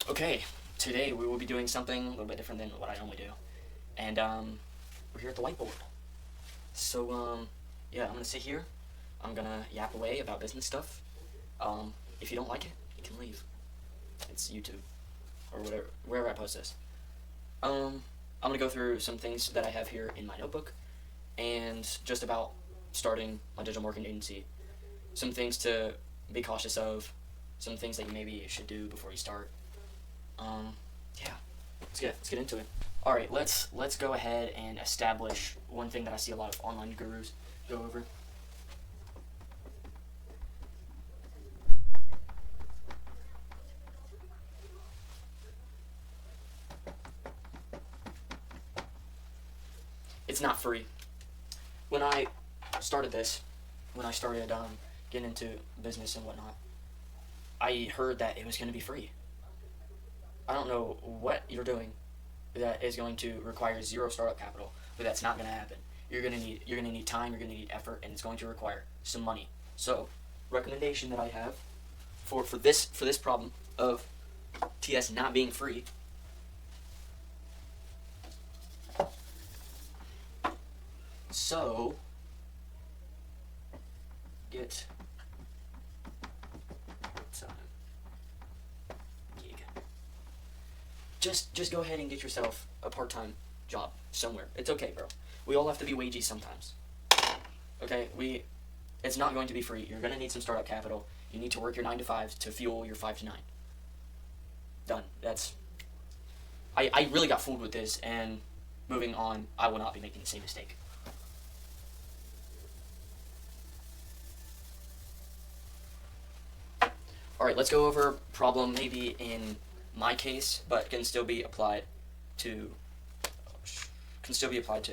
Okay, today we will be doing something a little bit different than what I normally do. And we're here at the whiteboard. So yeah, I'm gonna sit here. I'm gonna yap away about business stuff. If you don't like it, you can leave. It's YouTube or whatever, wherever I post this. I'm gonna go through some things that I have here in my notebook, and just about starting my digital marketing agency. Some things to be cautious of. Some things that you maybe should do before you start. Yeah, let's get into it. All right, let's go ahead and establish one thing that I see a lot of online gurus go over. It's not free. When I started this, when I started getting into business and whatnot, I heard that it was going to be free. I don't know what you're doing that is going to require zero startup capital, but that's not going to happen. You're gonna need time. You're gonna need effort, and it's going to require some money. So, recommendation that I have for this problem of TS not being free. So, get gig. Just go ahead and get yourself a part-time job somewhere. It's okay, bro. We all have to be wagey sometimes. Okay, it's not going to be free. You're gonna need some startup capital. You need to work your 9 to 5 to fuel your 5 to 9. Done. I really got fooled with this, and moving on, I will not be making the same mistake. Alright, let's go over problem maybe in my case, but can still be applied to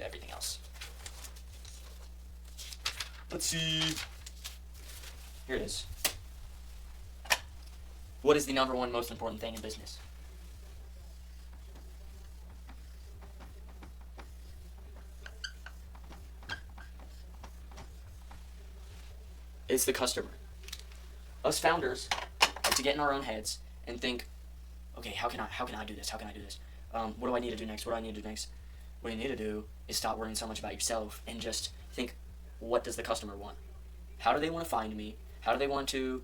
everything else. Let's see. Here it is. What is the number one most important thing in business? It's the customer. Us founders like to get in our own heads and think, okay, how can I do this? How can I do this? What do I need to do next? What do I need to do next? What you need to do is stop worrying so much about yourself and just think, what does the customer want? How do they want to find me? How do they want to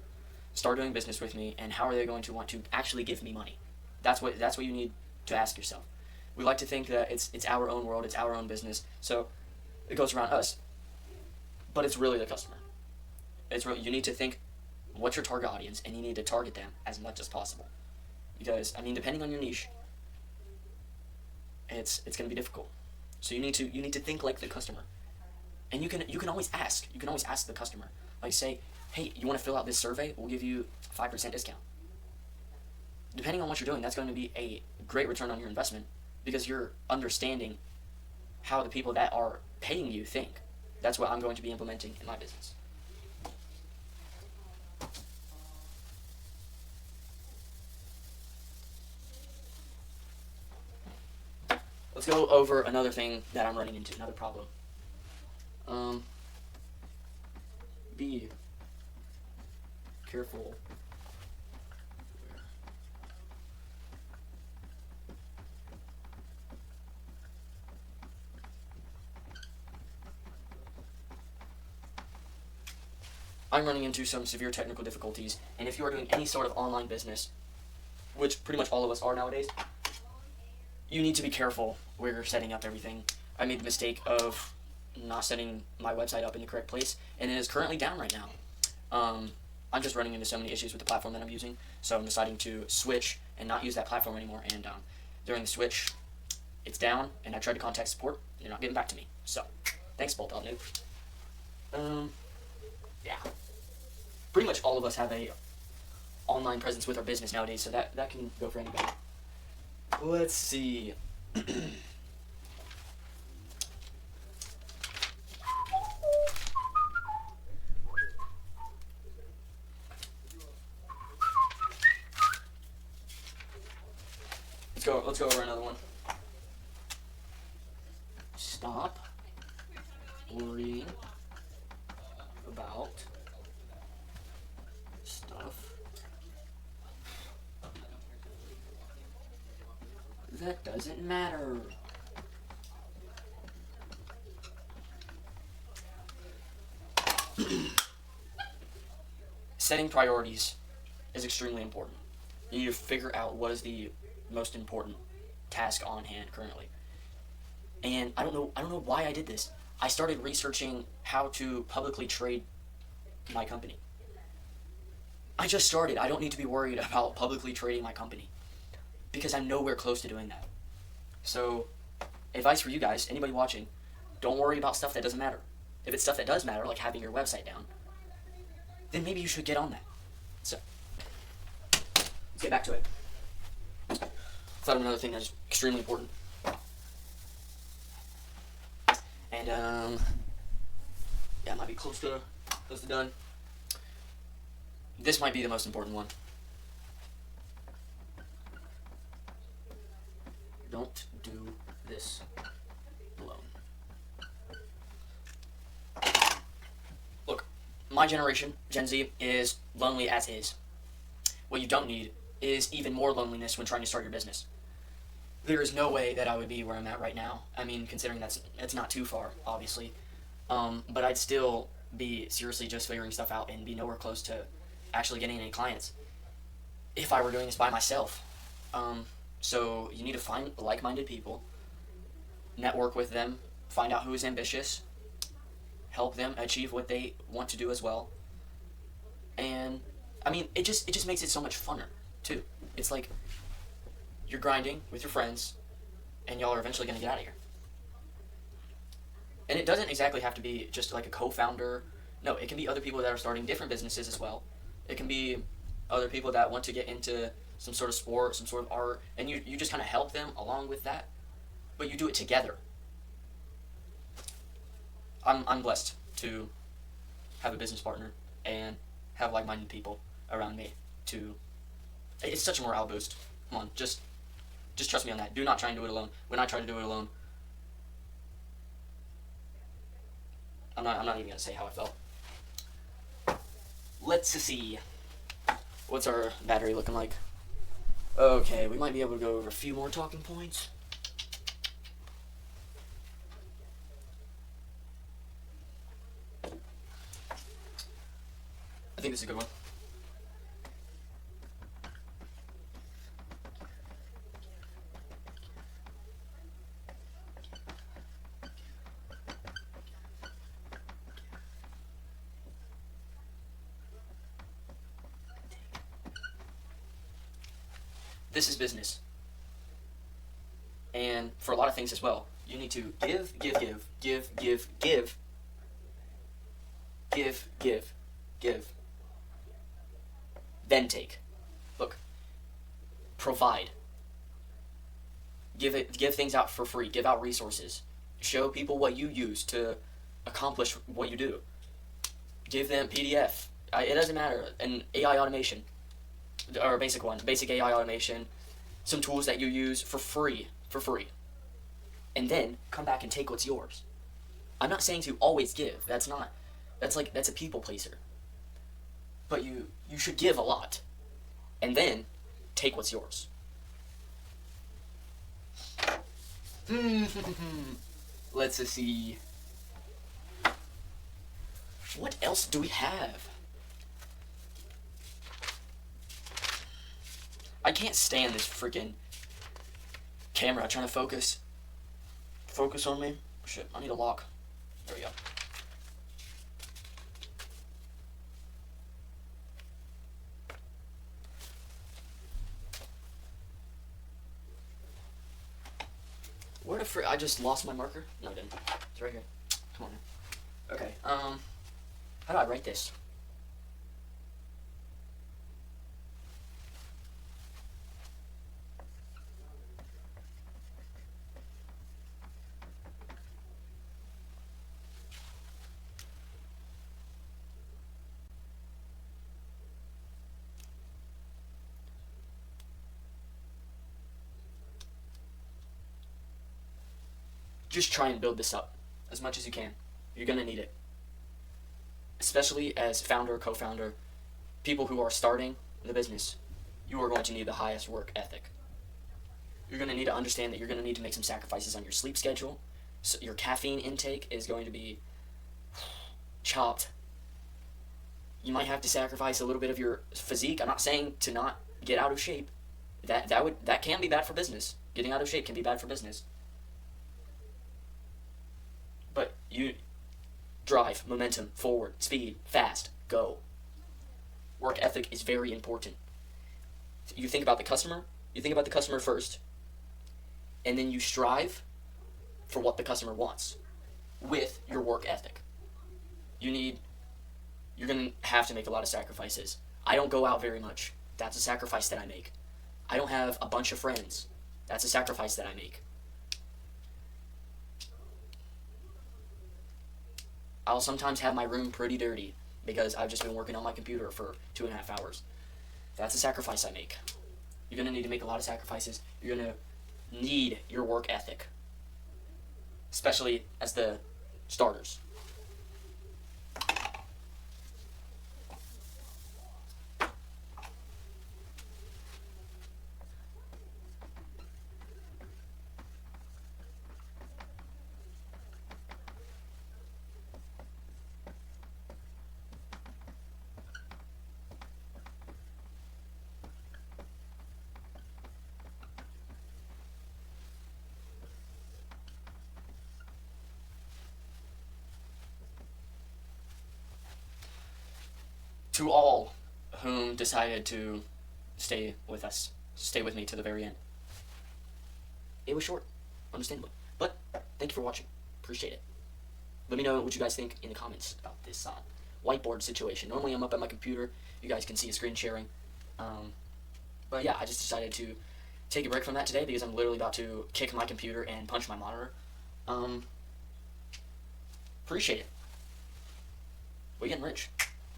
start doing business with me? And how are they going to want to actually give me money? That's what you need to ask yourself. We like to think that it's our own world, it's our own business, so it goes around us. But it's really the customer. You need to think, what's your target audience, and you need to target them as much as possible. Because, I mean, depending on your niche, it's going to be difficult. So you need to think like the customer. And you can always ask. You can always ask the customer. Like, say, hey, you want to fill out this survey? We'll give you a 5% discount. Depending on what you're doing, that's going to be a great return on your investment, because you're understanding how the people that are paying you think. That's what I'm going to be implementing in my business. Let's go over another thing that I'm running into, another problem. Be careful. I'm running into some severe technical difficulties, and if you are doing any sort of online business, which pretty much all of us are nowadays, you need to be careful where you're setting up everything. I made the mistake of not setting my website up in the correct place, and it is currently down right now. I'm just running into so many issues with the platform that I'm using, so I'm deciding to switch and not use that platform anymore, and during the switch, it's down, and I tried to contact support, and they're not getting back to me. So, thanks, Bolt Out Noob. Yeah. Pretty much all of us have a online presence with our business nowadays, so that can go for anybody. Let's see. Let's go over another one. Stop worrying about stuff that doesn't matter. Setting priorities is extremely important. You need to figure out what is the most important task on hand currently. And I don't know why I did this. I started researching how to publicly trade my company. I just started. I don't need to be worried about publicly trading my company because I'm nowhere close to doing that. So, advice for you guys, anybody watching, don't worry about stuff that doesn't matter. If it's stuff that does matter, like having your website down, then maybe you should get on that. So, let's get back to it. Thought of another thing that's extremely important. And, yeah, I might be close to done. This might be the most important one. Don't do this alone. Look, my generation, Gen Z, is lonely as is. What you don't need is even more loneliness when trying to start your business. There is no way that I would be where I'm at right now. I mean, considering it's not too far, obviously. But I'd still be seriously just figuring stuff out and be nowhere close to actually getting any clients if I were doing this by myself. So you need to find like-minded people, network with them, find out who is ambitious, help them achieve what they want to do as well. And I mean, it just makes it so much funner too. It's like you're grinding with your friends and y'all are eventually going to get out of here. And it doesn't exactly have to be just like a co-founder. No, it can be other people that are starting different businesses as well. It can be other people that want to get into some sort of sport, some sort of art, and you just kind of help them along with that, but you do it together. I'm blessed to have a business partner and have like-minded people around me it's such a morale boost. Come on, just trust me on that. Do not try and do it alone. When I try to do it alone, I'm not even going to say how I felt. Let's see. What's our battery looking like? Okay, we might be able to go over a few more talking points. I think this is a good one. This is business. And for a lot of things as well, you need to give, then take. Look, provide. Give things out for free. Give out resources. Show people what you use to accomplish what you do. Give them PDF. It doesn't matter. An AI automation. Or a basic one, basic AI automation, some tools that you use for free, and then come back and take what's yours. I'm not saying to always give. That's a people pleaser. But you should give a lot, and then take what's yours. Let's see. What else do we have? I can't stand this freaking camera trying to focus on me. Shit, I need a lock. There we go. Where the I just lost my marker? No, I didn't. It's right here. Come on now. Okay, how do I write this? Just try and build this up as much as you can. You're going to need it. Especially as founder, co-founder, people who are starting the business, you are going to need the highest work ethic. you're going to need to understand that you're going to need to make some sacrifices on your sleep schedule. So your caffeine intake is going to be chopped. You might have to sacrifice a little bit of your physique. I'm not saying to not get out of shape. That can be bad for business. Getting out of shape can be bad for business. But you drive, momentum, forward, speed, fast, go. Work ethic is very important. You think about the customer first, and then you strive for what the customer wants with your work ethic. You're going to have to make a lot of sacrifices. I don't go out very much. That's a sacrifice that I make. I don't have a bunch of friends. That's a sacrifice that I make. I'll sometimes have my room pretty dirty because I've just been working on my computer for 2.5 hours. That's a sacrifice I make. You're going to need to make a lot of sacrifices. You're going to need your work ethic, especially as the starters. To all whom decided to stay with me to the very end. It was short, understandably, but thank you for watching. Appreciate it. Let me know what you guys think in the comments about this whiteboard situation. Normally I'm up at my computer. You guys can see a screen sharing. But yeah, I just decided to take a break from that today because I'm literally about to kick my computer and punch my monitor. Appreciate it. We're getting rich.